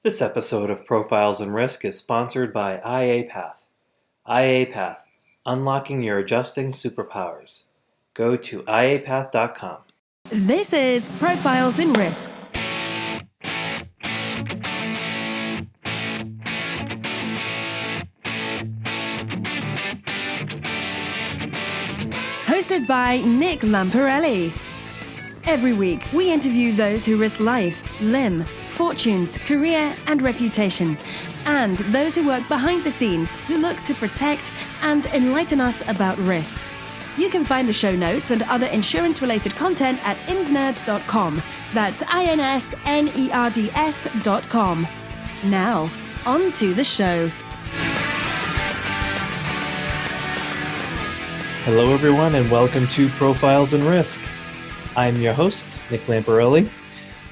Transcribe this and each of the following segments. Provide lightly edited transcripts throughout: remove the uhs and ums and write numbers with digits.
This episode of Profiles in Risk is sponsored by IA-Path. IA-Path, unlocking your adjusting superpowers. Go to iapath.com. This is Profiles in Risk. Hosted by Nick Lamparelli. Every week, we interview those who risk life, limb, fortunes, career, and reputation, and those who work behind the scenes who look to protect and enlighten us about risk. You can find the show notes and other insurance-related content at insnerds.com. That's insnerds.com. Now, on to the show. Hello, everyone, and welcome to Profiles in Risk. I'm your host, Nick Lamparelli.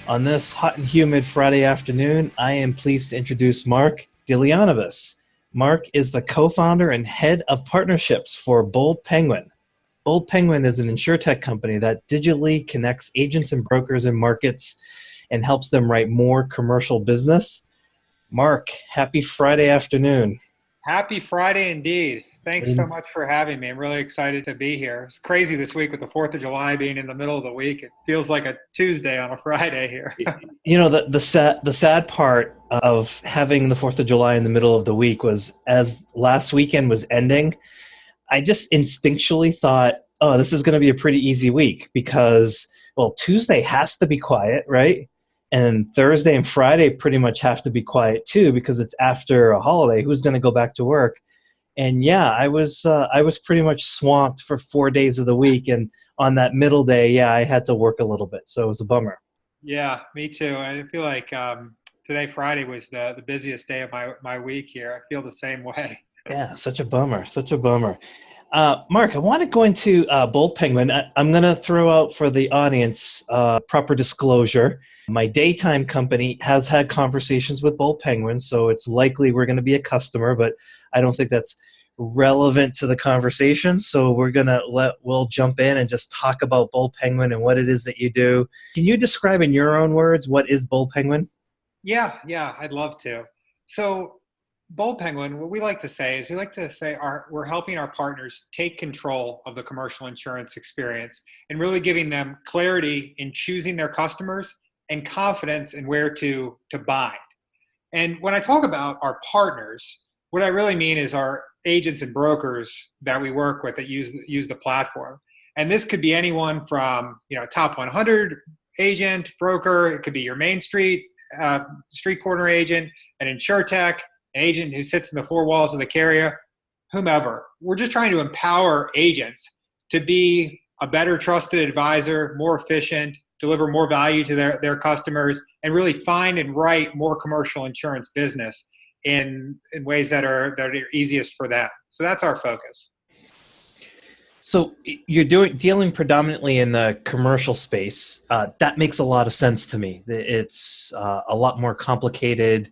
On this hot and humid Friday afternoon, I am pleased to introduce Marc DeLeonibus. Marc is the co-founder and head of partnerships for Bold Penguin. Bold Penguin is an insurtech company that digitally connects agents and brokers in markets and helps them write more commercial business. Marc, happy Friday afternoon. Happy Friday indeed. Thanks so much for having me. I'm really excited to be here. It's crazy this week with the 4th of July being in the middle of the week. It feels like a Tuesday on a Friday here. You know, the sad part of having the 4th of July in the middle of the week was, as last weekend was ending, I just instinctually thought, oh, this is going to be a pretty easy week because, well, Tuesday has to be quiet, right? And Thursday and Friday pretty much have to be quiet too because it's after a holiday. Who's going to go back to work? And yeah, I was pretty much swamped for 4 days of the week, and on that middle day, I had to work a little bit, so it was a bummer. Yeah, me too. I feel like today, Friday, was the busiest day of my week here. I feel the same way. Yeah, such a bummer. Marc, I want to go into Bold Penguin. I'm going to throw out for the audience proper disclosure. My daytime company has had conversations with Bold Penguin, so it's likely we're going to be a customer, but I don't think that's relevant to the conversation. So we'll jump in and just talk about Bold Penguin and what it is that you do. Can you describe in your own words what is Bold Penguin? Yeah, I'd love to. So Bold Penguin, what we like to say we're helping our partners take control of the commercial insurance experience and really giving them clarity in choosing their customers and confidence in where to buy. And when I talk about our partners, what I really mean is our agents and brokers that we work with that use the platform. And this could be anyone from, top 100 agent, broker. It could be your main street corner agent, an insurtech, an agent who sits in the four walls of the carrier, whomever. We're just trying to empower agents to be a better trusted advisor, more efficient, deliver more value to their customers, and really find and write more commercial insurance business in ways that are easiest for them. So that's our focus. So you're dealing predominantly in the commercial space. That makes a lot of sense to me. It's a lot more complicated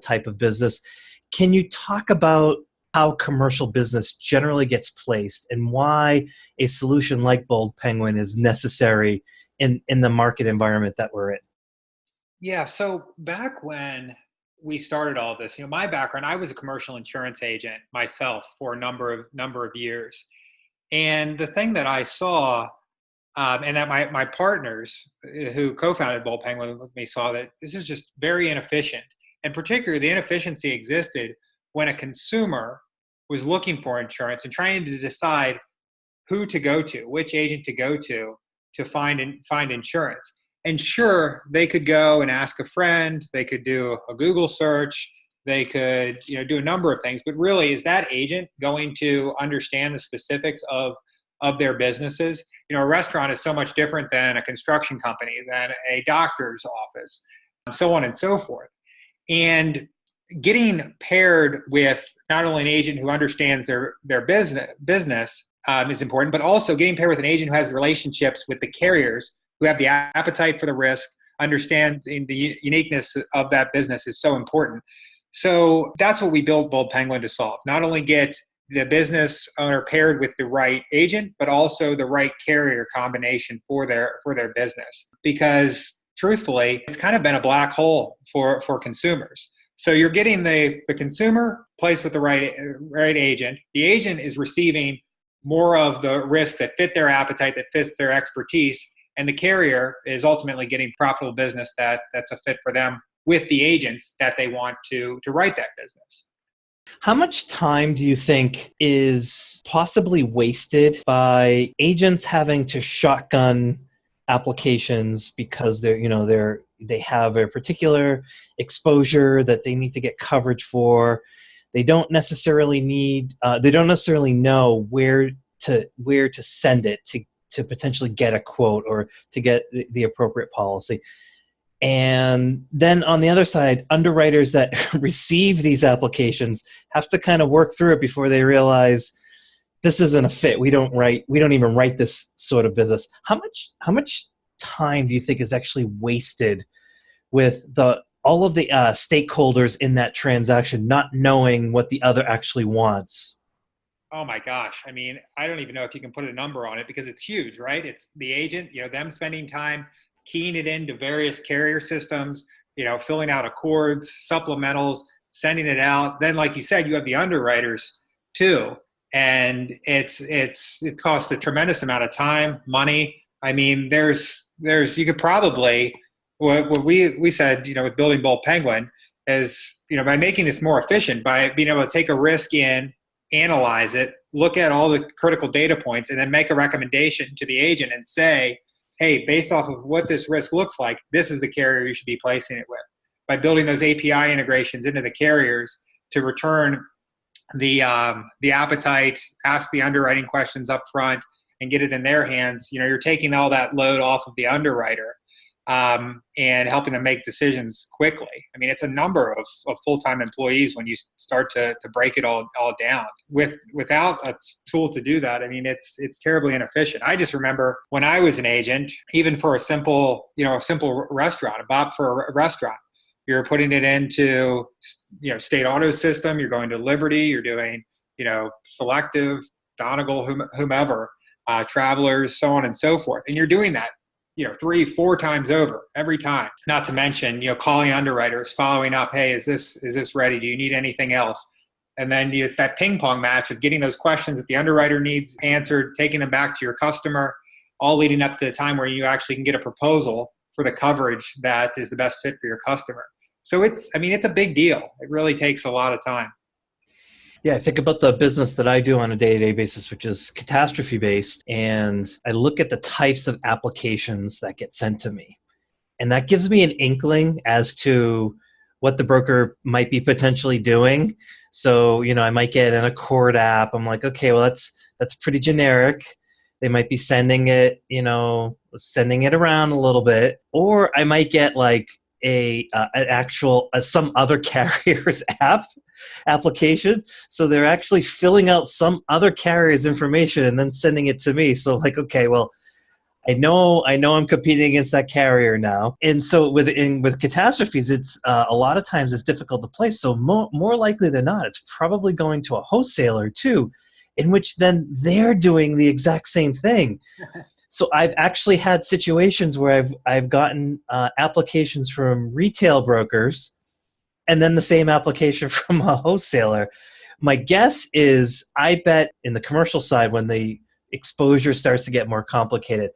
type of business. Can you talk about how commercial business generally gets placed and why a solution like Bold Penguin is necessary in the market environment that we're in? Yeah, so back when we started all this, my background, I was a commercial insurance agent myself for a number of years. And the thing that I saw, and that my partners who co-founded Bold Penguin with me saw, that this is just very inefficient. And particularly the inefficiency existed when a consumer was looking for insurance and trying to decide who to go to, which agent to go to find insurance. And sure, they could go and ask a friend, they could do a Google search, they could do a number of things, but really, is that agent going to understand the specifics of their businesses? A restaurant is so much different than a construction company, than a doctor's office, so on and so forth. And getting paired with not only an agent who understands their business is important, but also getting paired with an agent who has relationships with the carriers, who have the appetite for the risk, understand the uniqueness of that business is so important. So that's what we built Bold Penguin to solve. Not only get the business owner paired with the right agent, but also the right carrier combination for their business. Because truthfully, it's kind of been a black hole for consumers. So you're getting the consumer placed with the right agent. The agent is receiving more of the risks that fit their appetite, that fits their expertise, and the carrier is ultimately getting profitable business that's a fit for them with the agents that they want to write that business. How much time do you think is possibly wasted by agents having to shotgun applications because they have a particular exposure that they need to get coverage for? They don't necessarily know where to send it to potentially get a quote or to get the appropriate policy. And then on the other side, underwriters that receive these applications have to kind of work through it before they realize this isn't a fit. We don't even write this sort of business. How much time do you think is actually wasted with all of the stakeholders in that transaction not knowing what the other actually wants? Oh my gosh. I mean, I don't even know if you can put a number on it because it's huge, right? It's the agent, them spending time keying it into various carrier systems, filling out accords, supplementals, sending it out. Then, like you said, you have the underwriters too. And it costs a tremendous amount of time, money. I mean, you could probably, what we said, with building Bold Penguin is, by making this more efficient, by being able to take a risk in, analyze it, look at all the critical data points, and then make a recommendation to the agent and say, hey, based off of what this risk looks like, this is the carrier you should be placing it with. By building those API integrations into the carriers to return the appetite, ask the underwriting questions up front, and get it in their hands, you're taking all that load off of the underwriter and helping them make decisions quickly. I mean, it's a number of full-time employees when you start to break it all down. Without a tool to do that, I mean, it's terribly inefficient. I just remember when I was an agent, even for a simple restaurant, a BOP for a restaurant, you're putting it into, State Auto System, you're going to Liberty, you're doing, Selective, Donegal, whomever, Travelers, so on and so forth. And you're doing that 3-4 times over every time. Not to mention, calling underwriters, following up, hey, is this ready? Do you need anything else? And then it's that ping pong match of getting those questions that the underwriter needs answered, taking them back to your customer, all leading up to the time where you actually can get a proposal for the coverage that is the best fit for your customer. So it's a big deal. It really takes a lot of time. Yeah, I think about the business that I do on a day-to-day basis, which is catastrophe-based, and I look at the types of applications that get sent to me. And that gives me an inkling as to what the broker might be potentially doing. So, I might get an Accord app. I'm like, okay, well, that's pretty generic. They might be sending it around a little bit. Or I might get like an actual some other carrier's application, so they're actually filling out some other carrier's information and then sending it to me. So like, okay, well, I know I'm competing against that carrier now. And so with catastrophes, it's a lot of times it's difficult to place. So more likely than not, it's probably going to a wholesaler too, in which then they're doing the exact same thing. So I've actually had situations where I've gotten applications from retail brokers and then the same application from a wholesaler. My guess is, I bet in the commercial side, when the exposure starts to get more complicated,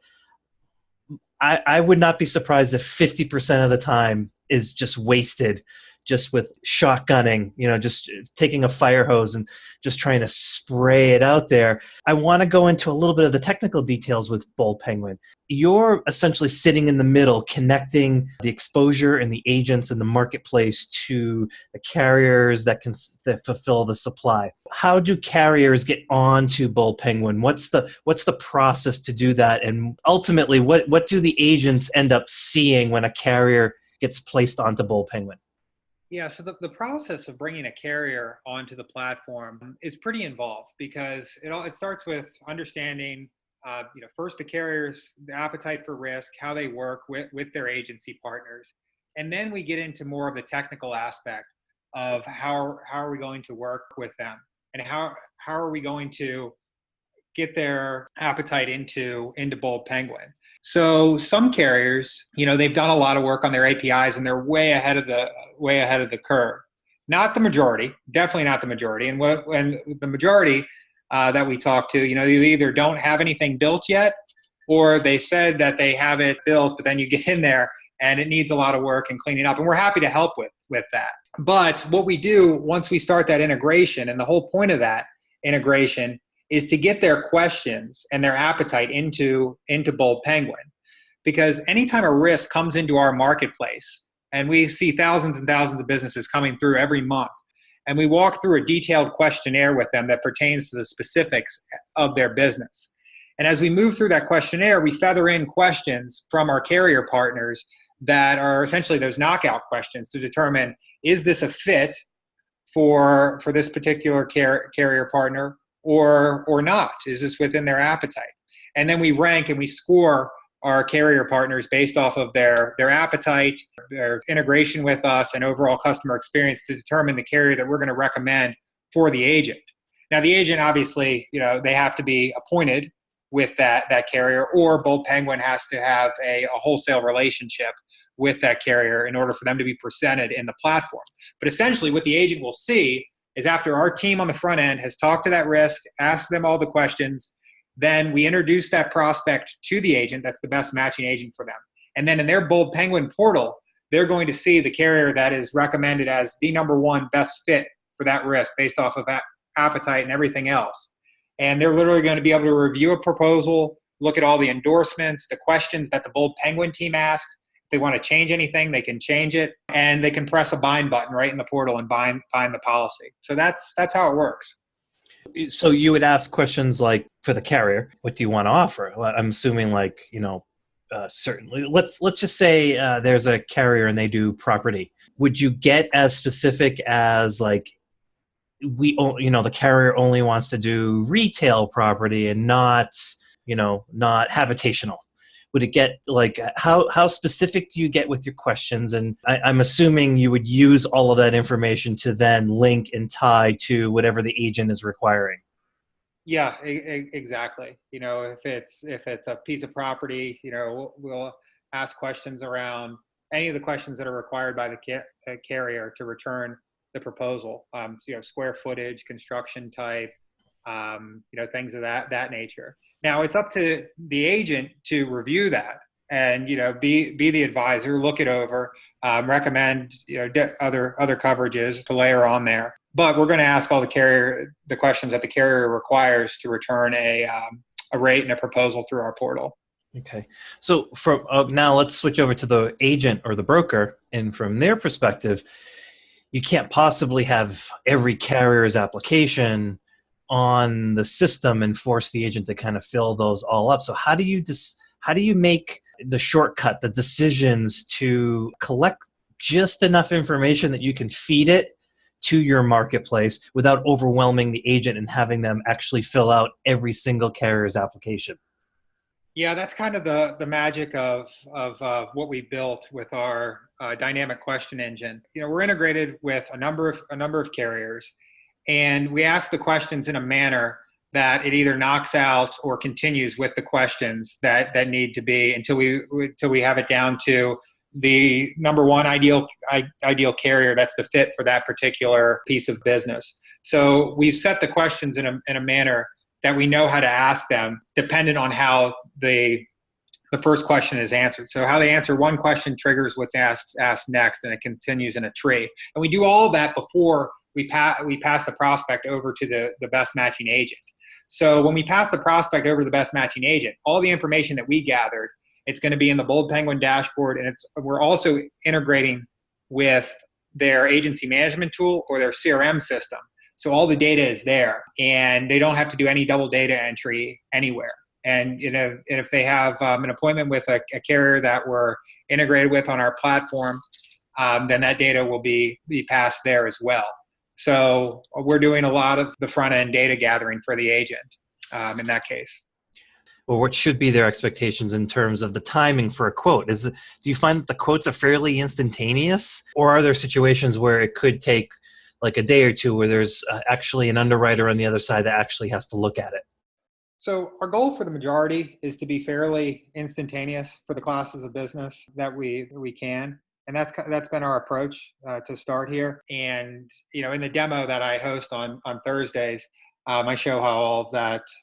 I would not be surprised if 50% of the time is just wasted just with shotgunning, just taking a fire hose and just trying to spray it out there. I want to go into a little bit of the technical details with Bold Penguin. You're essentially sitting in the middle, connecting the exposure and the agents in the marketplace to the carriers that fulfill the supply. How do carriers get onto Bold Penguin? What's the process to do that? And ultimately, what do the agents end up seeing when a carrier gets placed onto Bold Penguin? Yeah, so the process of bringing a carrier onto the platform is pretty involved because it starts with understanding, first the carriers, the appetite for risk, how they work with their agency partners, and then we get into more of the technical aspect of how are we going to work with them and how are we going to get their appetite into Bold Penguin. So some carriers, they've done a lot of work on their APIs and they're way ahead of the curve. Not the majority, definitely not the majority. And when the majority that we talk to, they either don't have anything built yet, or they said that they have it built, but then you get in there and it needs a lot of work and cleaning up. And we're happy to help with that. But what we do once we start that integration, and the whole point of that integration is to get their questions and their appetite into Bold Penguin. Because anytime a risk comes into our marketplace, and we see thousands and thousands of businesses coming through every month, and we walk through a detailed questionnaire with them that pertains to the specifics of their business. And as we move through that questionnaire, we feather in questions from our carrier partners that are essentially those knockout questions to determine, is this a fit for this particular carrier partner or not? Is this within their appetite? And then we rank and we score our carrier partners based off of their appetite, their integration with us, and overall customer experience to determine the carrier that we're going to recommend for the agent. Now, the agent, obviously, they have to be appointed with that carrier, or Bold Penguin has to have a wholesale relationship with that carrier in order for them to be presented in the platform. But essentially what the agent will see is, after our team on the front end has talked to that risk, asked them all the questions, then we introduce that prospect to the agent that's the best matching agent for them. And then in their Bold Penguin portal, they're going to see the carrier that is recommended as the number one best fit for that risk based off of appetite and everything else. And they're literally going to be able to review a proposal, look at all the endorsements, the questions that the Bold Penguin team asked. If they want to change anything, they can change it, and they can press a bind button right in the portal and bind the policy. So that's how it works. So you would ask questions like, for the carrier, what do you want to offer? I'm assuming certainly. Let's just say there's a carrier and they do property. Would you get as specific as the carrier only wants to do retail property and not habitational? Would it get how specific do you get with your questions? And I'm assuming you would use all of that information to then link and tie to whatever the agent is requiring. Yeah, exactly. If it's a piece of property, we'll ask questions around any of the questions that are required by the carrier to return the proposal. Square footage, construction type, things of that nature. Now it's up to the agent to review that and be the advisor, look it over, recommend other coverages to layer on there. But we're going to ask all the questions that the carrier requires to return a rate and a proposal through our portal. Okay, so now let's switch over to the agent or the broker, and from their perspective, you can't possibly have every carrier's application on the system and force the agent to kind of fill those all up. So how do you make the shortcut, the decisions to collect just enough information that you can feed it to your marketplace without overwhelming the agent and having them actually fill out every single carrier's application? Yeah, that's kind of the magic of what we built with our dynamic question engine. We're integrated with a number of carriers, and we ask the questions in a manner that it either knocks out or continues with the questions that need to be until we have it down to the number one ideal carrier that's the fit for that particular piece of business. So we've set the questions in a manner that we know how to ask them, dependent on how the first question is answered. So how they answer one question triggers what's asked next, and it continues in a tree. And we do all of that before we pass the prospect over to the best matching agent. So when we pass the prospect over to the best matching agent, all the information that we gathered, it's going to be in the Bold Penguin dashboard, and we're also integrating with their agency management tool or their CRM system. So all the data is there, and they don't have to do any double data entry anywhere. And if they have an appointment with a carrier that we're integrated with on our platform, then that data will be passed there as well. So we're doing a lot of the front end data gathering for the agent in that case. Well, what should be their expectations in terms of the timing for a quote? Do you find that the quotes are fairly instantaneous, or are there situations where it could take like a day or two where there's actually an underwriter on the other side that actually has to look at it? So our goal for the majority is to be fairly instantaneous for the classes of business that we can. And that's been our approach to start here. And in the demo that I host on Thursdays, I show how all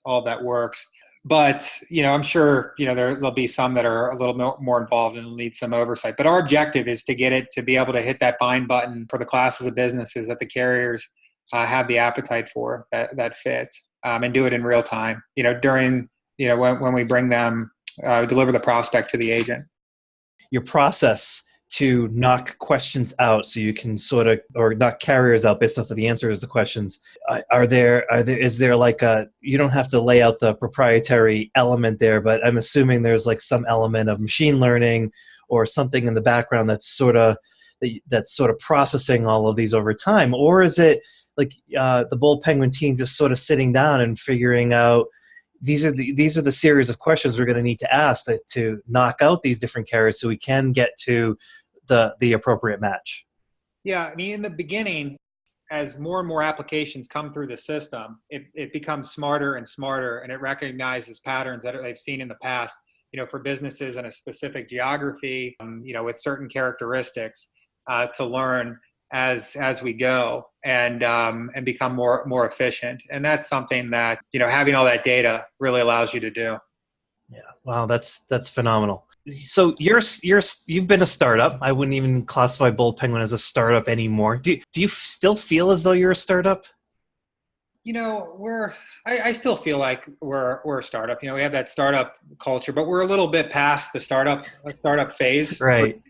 of that works. But I'm sure there'll be some that are a little more involved and need some oversight. But our objective is to get it to be able to hit that bind button for the classes of businesses that the carriers have the appetite for that fit, and do it in real time. During when we bring them deliver the prospect to the agent. Your process to knock questions out so you can or knock carriers out based off of the answers to the questions. Is there like you don't have to lay out the proprietary element there, but I'm assuming there's like some element of machine learning or something in the background that's sort of processing all of these over time? Or is it like the Bold Penguin team just sort of sitting down and figuring out these are the series of questions we're going to need to ask to knock out these different carriers so we can get to the appropriate match? Yeah, I mean, in the beginning, as more and more applications come through the system, it becomes smarter and smarter, and it recognizes patterns that they've seen in the past, for businesses in a specific geography, with certain characteristics, to learn as we go and become more efficient. And that's something that, having all that data really allows you to do. Yeah. Wow. That's phenomenal. So you've been a startup. I wouldn't even classify Bold Penguin as a startup anymore. Do you still feel as though you're a startup? I still feel like we're a startup. We have that startup culture, but we're a little bit past the startup phase. Right.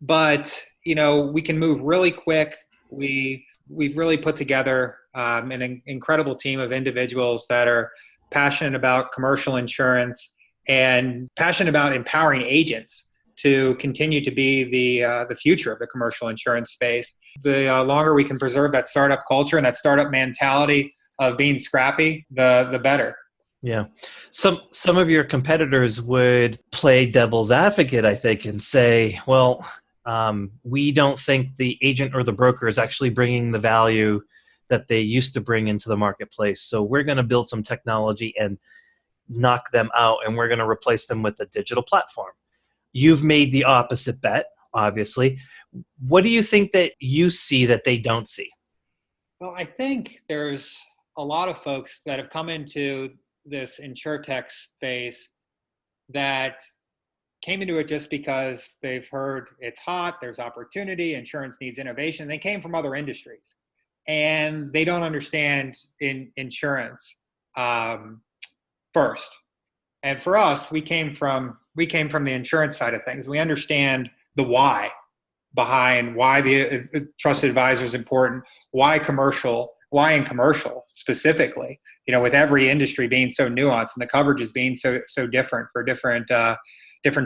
But, we can move really quick. We've really put together an incredible team of individuals that are passionate about commercial insurance and passionate about empowering agents to continue to be the future of the commercial insurance space. The longer we can preserve that startup culture and that startup mentality of being scrappy, the better. Yeah. Some of your competitors would play devil's advocate, I think, and say, well, we don't think the agent or the broker is actually bringing the value that they used to bring into the marketplace. So we're going to build some technology and knock them out, and we're going to replace them with a digital platform. You've made the opposite bet, obviously. What do you think that you see that they don't see? Well, I think there's a lot of folks that have come into this insurtech space that came into it just because they've heard it's hot, there's opportunity, insurance needs innovation. They came from other industries, and they don't understand insurance first. And for us, we came from the insurance side of things. We understand the why behind why the trusted advisor is important, why in commercial specifically, with every industry being so nuanced and the coverages being so different for different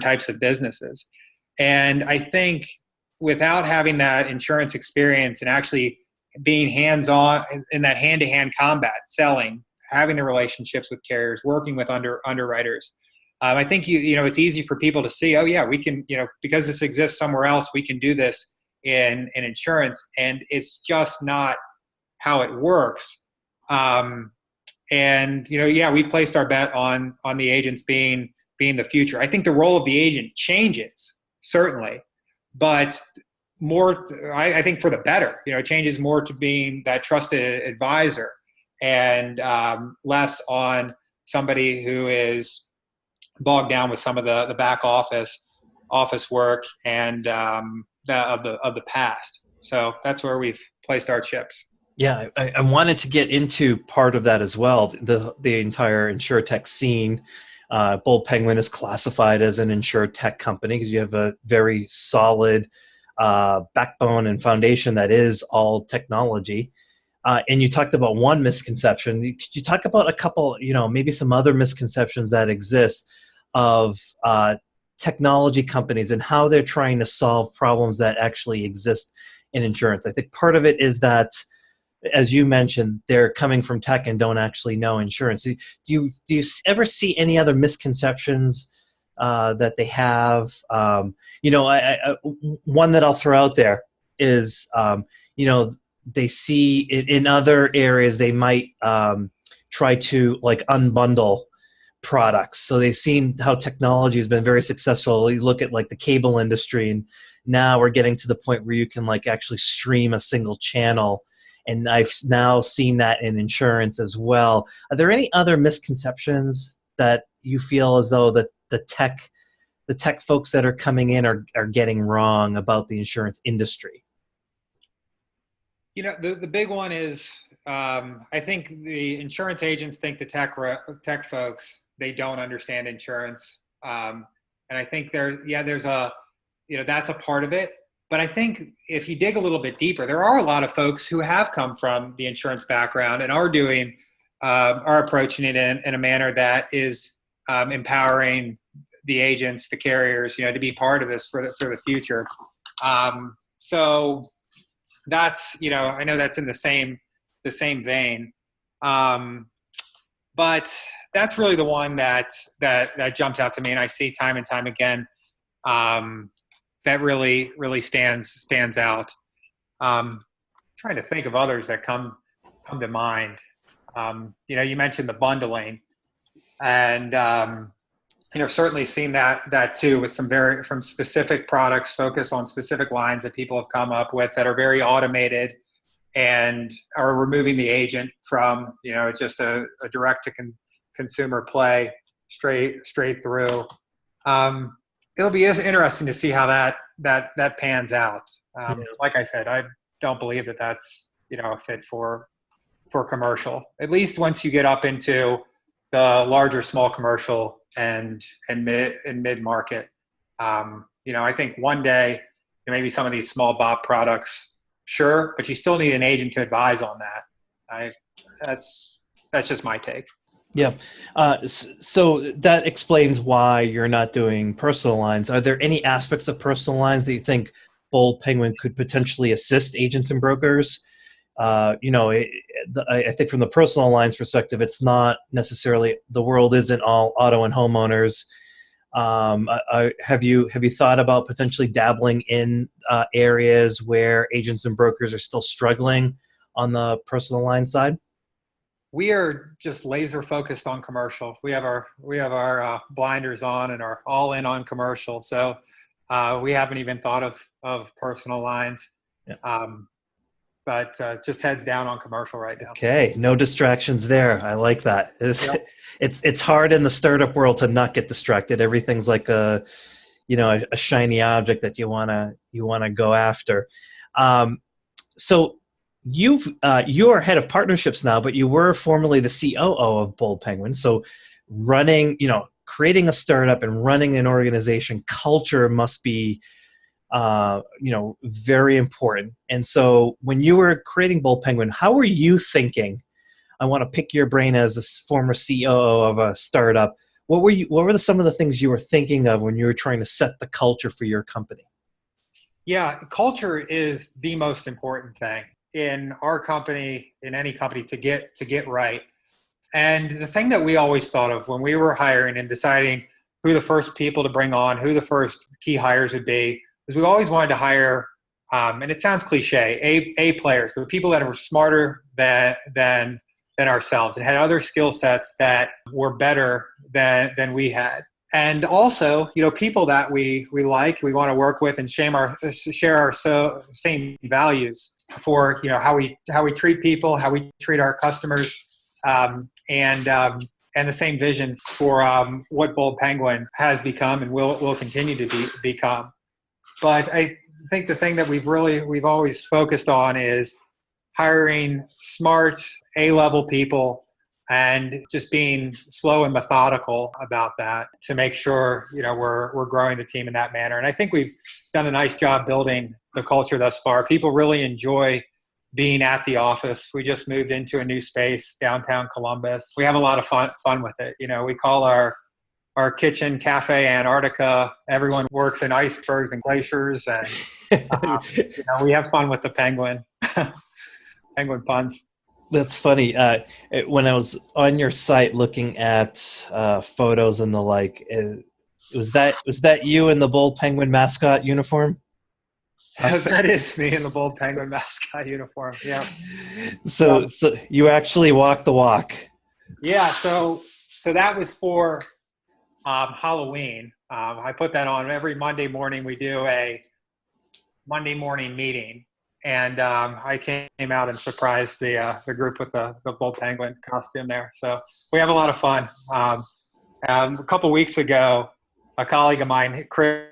types of businesses. And I think without having that insurance experience and actually being hands-on in that hand-to-hand combat, selling, having the relationships with carriers, working with underwriters, I think it's easy for people to see, oh yeah, we can, because this exists somewhere else, we can do this in insurance, and it's just not how it works. We've placed our bet on the agents being the future. I think the role of the agent changes, certainly, but more, I think for the better. It changes more to being that trusted advisor and less on somebody who is bogged down with some of the back office work and of the past. So that's where we've placed our chips. Yeah, I wanted to get into part of that as well. The entire insurtech scene. Bold Penguin is classified as an insurtech company because you have a very solid backbone and foundation that is all technology. And you talked about one misconception. Could you talk about a couple, maybe some other misconceptions that exist of technology companies and how they're trying to solve problems that actually exist in insurance? I think part of it is that, as you mentioned, they're coming from tech and don't actually know insurance. Do you ever see any other misconceptions that they have? One that I'll throw out there is, they see in other areas they might try to like unbundle products. So they've seen how technology has been very successful. You look at like the cable industry, and now we're getting to the point where you can like actually stream a single channel. And I've now seen that in insurance as well. Are there any other misconceptions that you feel as though the tech folks that are coming in are getting wrong about the insurance industry? The big one is, I think the insurance agents think the tech folks, they don't understand insurance. And I think there's that's a part of it. But I think if you dig a little bit deeper, there are a lot of folks who have come from the insurance background and are approaching it in a manner that is empowering the agents, the carriers, to be part of this for the future. So that's, I know that's in the same vein. But that's really the one that jumps out to me, and I see time and time again, that really stands out. Trying to think of others that come to mind. You mentioned the bundling, and certainly seen that too, with from specific products focused on specific lines that people have come up with that are very automated and are removing the agent from just a direct to consumer play straight through. It'll be interesting to see how that pans out. Like I said, I don't believe that that's a fit for commercial. At least once you get up into the larger small commercial and mid market. I think one day maybe some of these small BOP products, sure, but you still need an agent to advise on that. That's just my take. Yeah. So that explains why you're not doing personal lines. Are there any aspects of personal lines that you think Bold Penguin could potentially assist agents and brokers? I think from the personal lines perspective, it's not necessarily, the world isn't all auto and homeowners. Have you thought about potentially dabbling in areas where agents and brokers are still struggling on the personal line side? We are just laser focused on commercial. We have our blinders on and are all in on commercial. So we haven't even thought of personal lines. Yeah. But just heads down on commercial right now. Okay, no distractions there. I like that. It's hard in the startup world to not get distracted. Everything's like a shiny object that you wanna go after. So you are head of partnerships now, but you were formerly the COO of Bold Penguin. So creating a startup and running an organization, culture must be very important. And so when you were creating Bold Penguin, how were you thinking? I want to pick your brain as a former COO of a startup. What were some of the things you were thinking of when you were trying to set the culture for your company? Yeah, culture is the most important thing in our company, in any company, to get right. And the thing that we always thought of when we were hiring and deciding who the first people to bring on, who the first key hires would be, is we always wanted to hire, and it sounds cliche, A players, but people that were smarter than ourselves and had other skill sets that were better than we had. And also, people that we like, we want to work with and share our same values for, how we treat people, how we treat our customers, and the same vision for what Bold Penguin has become and will continue to become. But I think the thing that we've always focused on is hiring smart A-level people and just being slow and methodical about that to make sure we're growing the team in that manner. And I think we've done a nice job building the culture thus far. People really enjoy being at the office. We just moved into a new space downtown Columbus. We have a lot of fun with it. We call our kitchen Cafe Antarctica. Everyone works in icebergs and glaciers, and we have fun with the penguin. Penguin puns. That's funny. When I was on your site looking at photos and the like, was that you in the Bold Penguin mascot uniform? That is me in the Bold Penguin mascot uniform. Yeah. So you actually walk the walk. Yeah, so that was for Halloween. I put that on every Monday morning. We do a Monday morning meeting, and I came out and surprised the group with the bull penguin costume there. So we have a lot of fun. A couple weeks ago, a colleague of mine, Chris,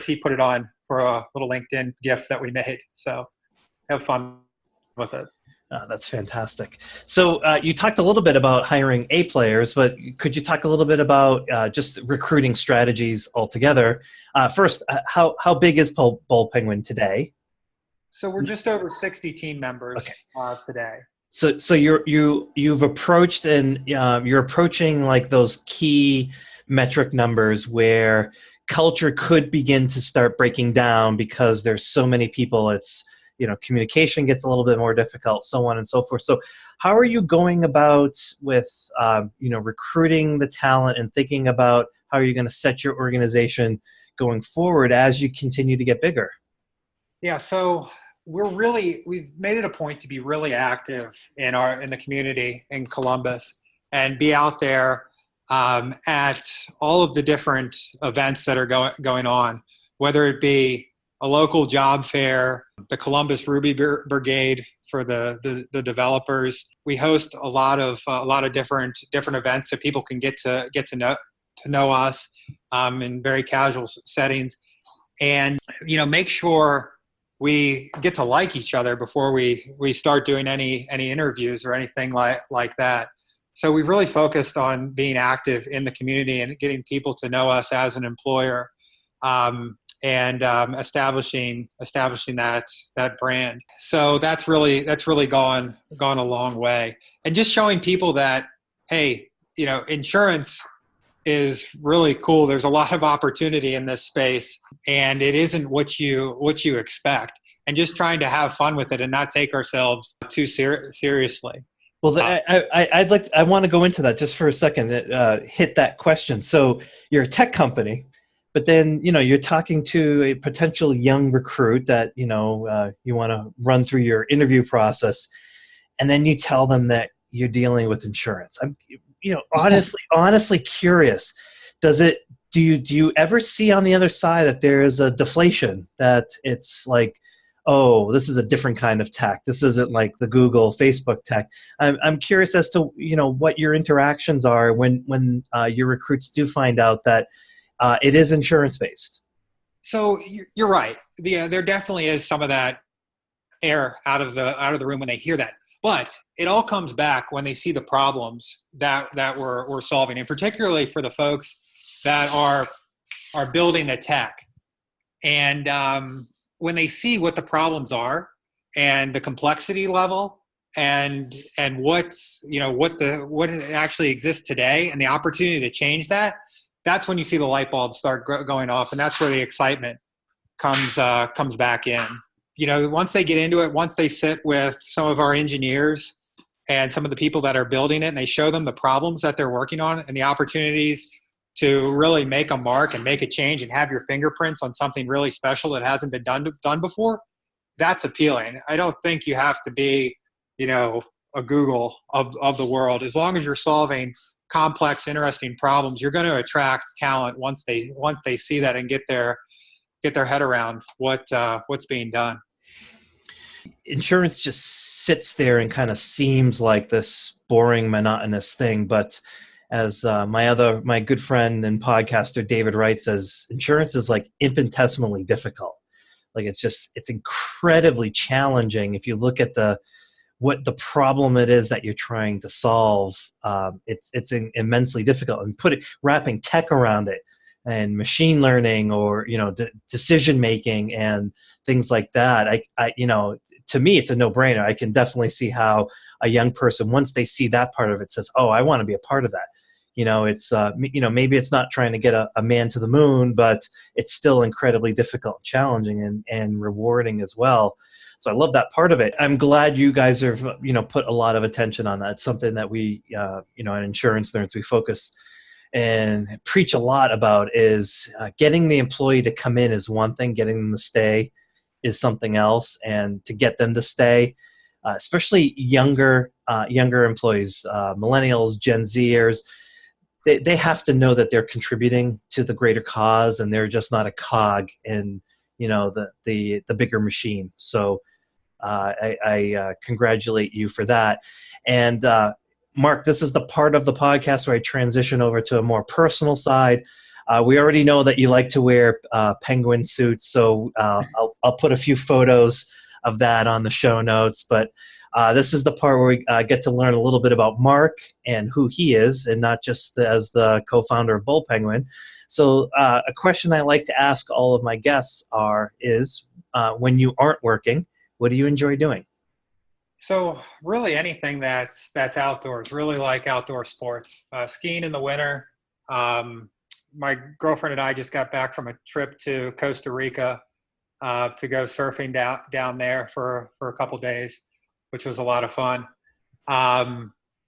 he put it on for a little LinkedIn gift that we made. So have fun with it. That's fantastic. So you talked a little bit about hiring A players, but could you talk a little bit about just recruiting strategies altogether? First, how big is Bull Penguin today? So we're just over 60 team members today. So you've approached and you're approaching like those key metric numbers where culture could begin to start breaking down because there's so many people. It's communication gets a little bit more difficult, so on and so forth. So how are you going about with recruiting the talent and thinking about how you're going to set your organization going forward as you continue to get bigger? Yeah, so we've made it a point to be really active in the community in Columbus and be out there at all of the different events that are going on, whether it be a local job fair, the Columbus Ruby Brigade for the developers. We host a lot of different events so people can get to know us in very casual settings, and make sure we get to like each other before we start doing any interviews or anything like that. So we've really focused on being active in the community and getting people to know us as an employer. And establishing that brand. So that's really gone a long way. And just showing people that, hey, insurance is really cool. There's a lot of opportunity in this space, and it isn't what you expect. And just trying to have fun with it and not take ourselves too seriously. Well, I want to go into that just for a second. Hit that question. So you're a tech company. But then, you're talking to a potential young recruit that, you want to run through your interview process, and then you tell them that you're dealing with insurance. I'm, honestly curious. Do you ever see on the other side that there is a deflation, that it's like, oh, this is a different kind of tech. This isn't like the Google, Facebook tech. I'm curious as to, what your interactions are when your recruits do find out that it is insurance-based. So you're right. There definitely is some of that air out of the room when they hear that. But it all comes back when they see the problems that we're solving, and particularly for the folks that are building the tech. And when they see what the problems are and the complexity level and what actually exists today and the opportunity to change that, that's when you see the light bulbs start going off, and that's where the excitement comes back in. Once they get into it, once they sit with some of our engineers and some of the people that are building it, and they show them the problems that they're working on and the opportunities to really make a mark and make a change and have your fingerprints on something really special that hasn't been done before, that's appealing. I don't think you have to be, a Google of the world. As long as you're solving complex, interesting problems, you're going to attract talent once they see that and get their head around what's being done. Insurance just sits there and kind of seems like this boring, monotonous thing, but as my good friend and podcaster David Wright says, insurance is like infinitesimally difficult. Like it's incredibly challenging. If you look at what the problem it is that you're trying to solve, it's immensely difficult. And wrapping tech around it and machine learning or decision making and things like that, to me it's a no-brainer. I can definitely see how a young person, once they see that part of it, says, oh, I want to be a part of that. It's maybe it's not trying to get a man to the moon, but it's still incredibly difficult, challenging, and rewarding as well. So I love that part of it. I'm glad you guys have, put a lot of attention on that. It's something that we, at Insurance Nerds, we focus and preach a lot about is getting the employee to come in is one thing, getting them to stay is something else. And to get them to stay, especially younger younger employees, millennials, Gen Zers, they have to know that they're contributing to the greater cause, and they're just not a cog in, the bigger machine. So I congratulate you for that. And Marc, this is the part of the podcast where I transition over to a more personal side. We already know that you like to wear penguin suits, so I'll put a few photos of that on the show notes. But this is the part where we get to learn a little bit about Marc and who he is, and not just as the co-founder of Bull Penguin. So a question I like to ask all of my guests is when you aren't working, what do you enjoy doing? So really anything that's outdoors. Really like outdoor sports. Skiing in the winter. My girlfriend and I just got back from a trip to Costa Rica to go surfing down there for a couple days, which was a lot of fun.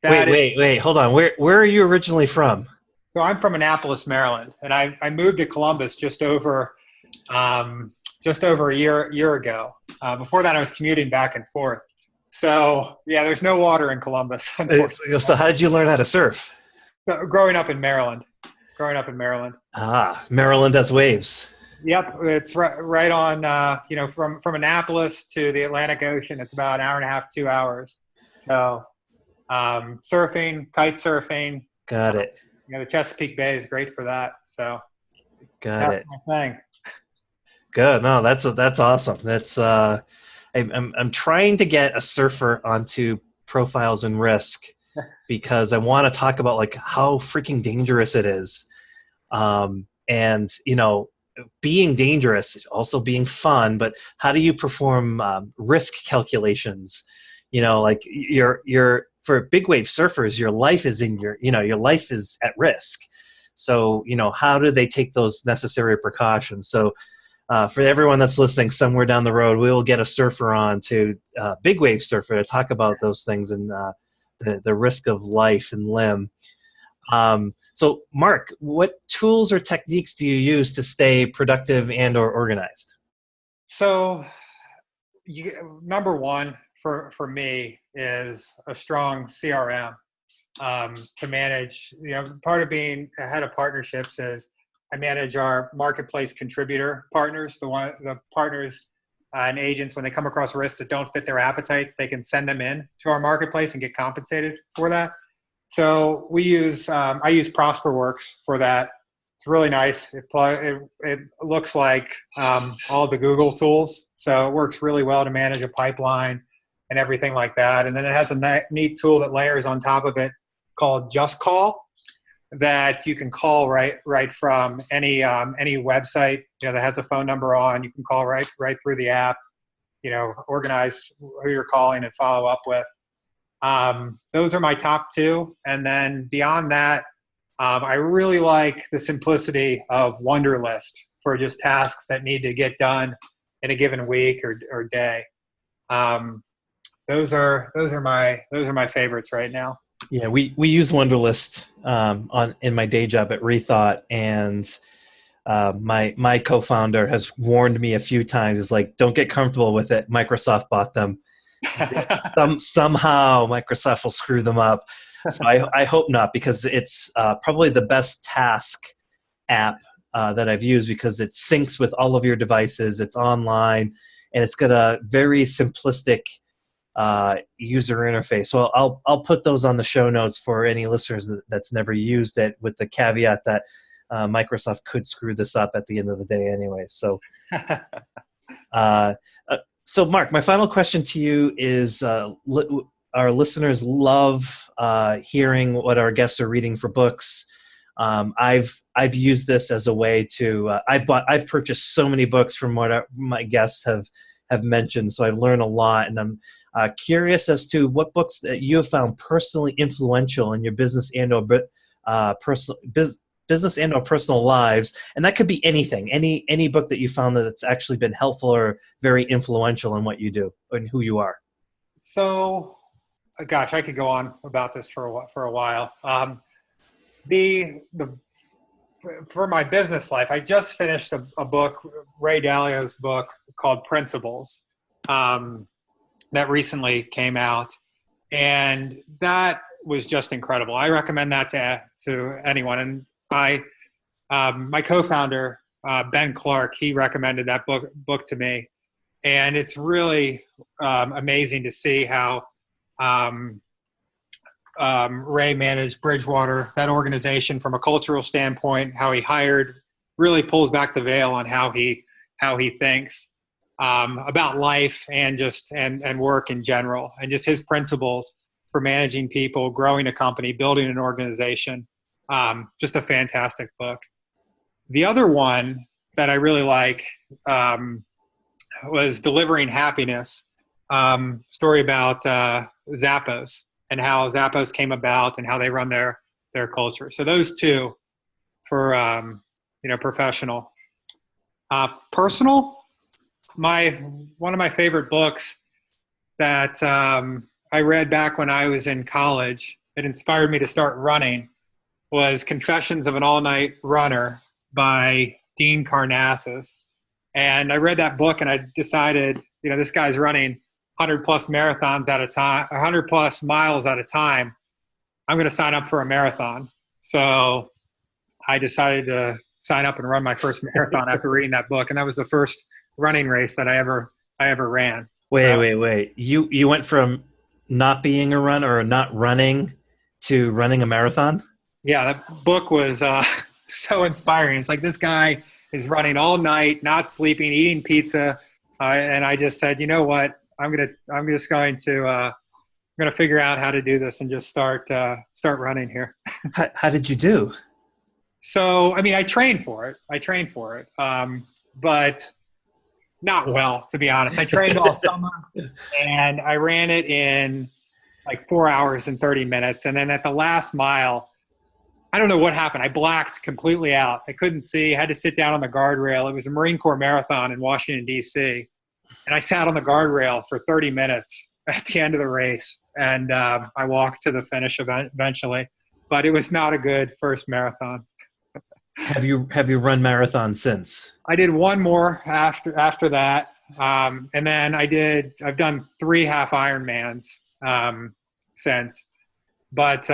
Wait, hold on. Where are you originally from? So I'm from Annapolis, Maryland, and I moved to Columbus just over a year ago. Before that, I was commuting back and forth. So yeah, there's no water in Columbus. So how did you learn how to surf? Growing up in Maryland. Maryland has waves. Yep, it's right on. From Annapolis to the Atlantic Ocean, it's about an hour and a half, 2 hours. So surfing, kite surfing. Got it. The Chesapeake Bay is great for that. So that's my thing. Good. No, that's awesome. That's I'm trying to get a surfer onto Profiles in Risk because I want to talk about like how freaking dangerous it is. And being dangerous is also being fun, but how do you perform risk calculations? Like you're for big wave surfers, your life is your life is at risk. So, how do they take those necessary precautions? So for everyone that's listening, somewhere down the road, we will get a surfer on to big wave surfer to talk about those things and the risk of life and limb. So Marc, what tools or techniques do you use to stay productive and or organized? So number one for me is a strong CRM to manage. Part of being a head of partnerships is I manage our marketplace contributor partners, the partners and agents. When they come across risks that don't fit their appetite, they can send them in to our marketplace and get compensated for that. So I use ProsperWorks for that. It's really nice. It looks like all the Google tools, so it works really well to manage a pipeline and everything like that. And then it has a neat tool that layers on top of it called Just Call, that you can call right from any website that has a phone number on. You can call right through the app. Organize who you're calling and follow up with. Those are my top two. And then beyond that, I really like the simplicity of Wunderlist for just tasks that need to get done in a given week or day. Those are my favorites right now. Yeah, we use Wunderlist in my day job at Rethought, and my co-founder has warned me a few times. Is like, don't get comfortable with it. Microsoft bought them. Somehow Microsoft will screw them up. So I hope not, because it's probably the best task app that I've used, because it syncs with all of your devices. It's online, and it's got a very simplistic user interface. So I'll put those on the show notes for any listeners that's never used it, with the caveat that Microsoft could screw this up at the end of the day anyway. So, so Marc, my final question to you is, our listeners love hearing what our guests are reading for books. I've used this as a way to, I've purchased so many books from what my guests have mentioned. So I've learned a lot, and I'm curious as to what books that you have found personally influential in your business and or business and or personal lives. And that could be anything, any book that you found that's actually been helpful or very influential in what you do and who you are. So, gosh, I could go on about this for a while. For my business life, I just finished a book, Ray Dalio's book called Principles, that recently came out. And that was just incredible. I recommend that to anyone. And my co-founder, Ben Clark, he recommended that book to me. And it's really amazing to see how Ray managed Bridgewater, that organization, from a cultural standpoint, how he hired, really pulls back the veil on how he thinks about life and work in general, and just his principles for managing people, growing a company, building an organization. Just a fantastic book. The other one that I really like was Delivering Happiness, story about Zappos and how Zappos came about and how they run their culture. So those two for professional. Personal, one of my favorite books that I read back when I was in college, it inspired me to start running, was Confessions of an All-Night Runner by Dean Karnazes. And I read that book and I decided, this guy's running 100 plus marathons at a time, 100 plus miles at a time. I'm going to sign up for a marathon. So I decided to sign up and run my first marathon after reading that book. And that was the first running race that I ever ran. Wait. You went from not being a runner or not running to running a marathon? Yeah, that book was so inspiring. It's like this guy is running all night, not sleeping, eating pizza, and I just said, you know what? I'm just going to figure out how to do this and just start running here. How did you do? So, I trained for it, but not well, to be honest. I trained all summer, and I ran it in like 4 hours and 30 minutes, and then at the last mile, I don't know what happened. I blacked completely out. I couldn't see. I had to sit down on the guardrail. It was a Marine Corps marathon in Washington, D.C. And I sat on the guardrail for 30 minutes at the end of the race. And I walked to the finish eventually. But it was not a good first marathon. Have you run marathons since? I did one more after that. And then I've done 3 half Ironmans since. But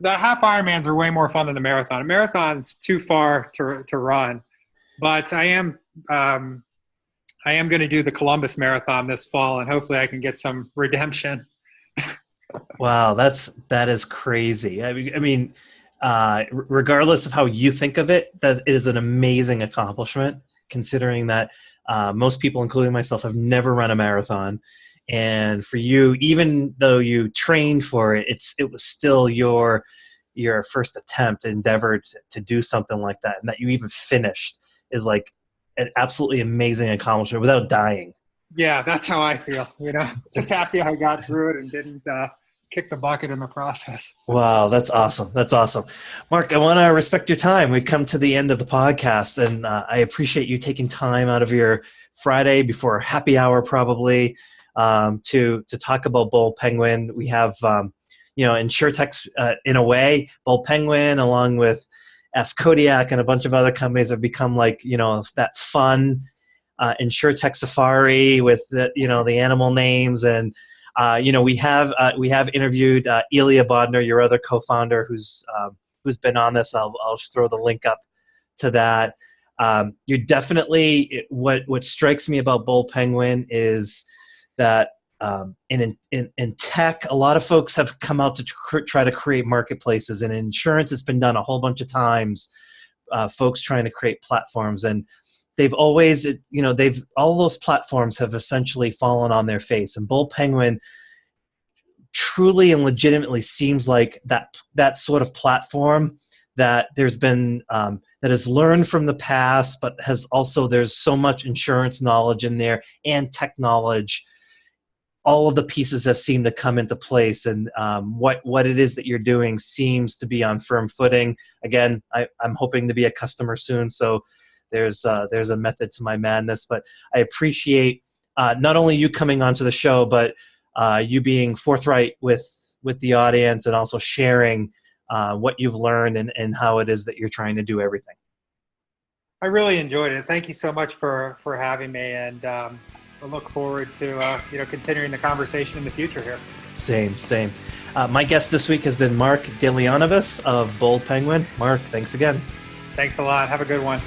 the half Ironmans are way more fun than the marathon. A marathon's too far to run, but I am going to do the Columbus Marathon this fall, and hopefully I can get some redemption. Wow, that is crazy. Regardless of how you think of it, that is an amazing accomplishment, considering that most people, including myself, have never run a marathon. And for you, even though you trained for it, it was still your first attempt, endeavor to do something like that, and that you even finished is like an absolutely amazing accomplishment without dying. Yeah, that's how I feel. Just happy I got through it and didn't kick the bucket in the process. Wow, that's awesome. That's awesome. Marc, I want to respect your time. We've come to the end of the podcast, and I appreciate you taking time out of your Friday before happy hour probably to talk about Bold Penguin. We have, insurtechs in a way. Bold Penguin, along with Ask Kodiak and a bunch of other companies, have become like, that fun insurtech safari with the animal names. And we have interviewed Ilya Bodner, your other co-founder, who's been on this. I'll just throw the link up to that. You're definitely, what strikes me about Bold Penguin is that in tech, a lot of folks have come out to try to create marketplaces. And in insurance, it's been done a whole bunch of times, folks trying to create platforms. And they've always, all those platforms have essentially fallen on their face. And Bold Penguin truly and legitimately seems like that sort of platform that there's been, that has learned from the past, but there's so much insurance knowledge in there and tech knowledge. All of the pieces have seemed to come into place, and what it is that you're doing seems to be on firm footing. Again, I'm hoping to be a customer soon, so there's a method to my madness. But I appreciate not only you coming onto the show, but you being forthright with the audience and also sharing what you've learned and how it is that you're trying to do everything. I really enjoyed it. Thank you so much for having me, and we'll look forward to continuing the conversation in the future here. Same. My guest this week has been Marc DeLeonibus of Bold Penguin. Marc, thanks again. Thanks a lot. Have a good one.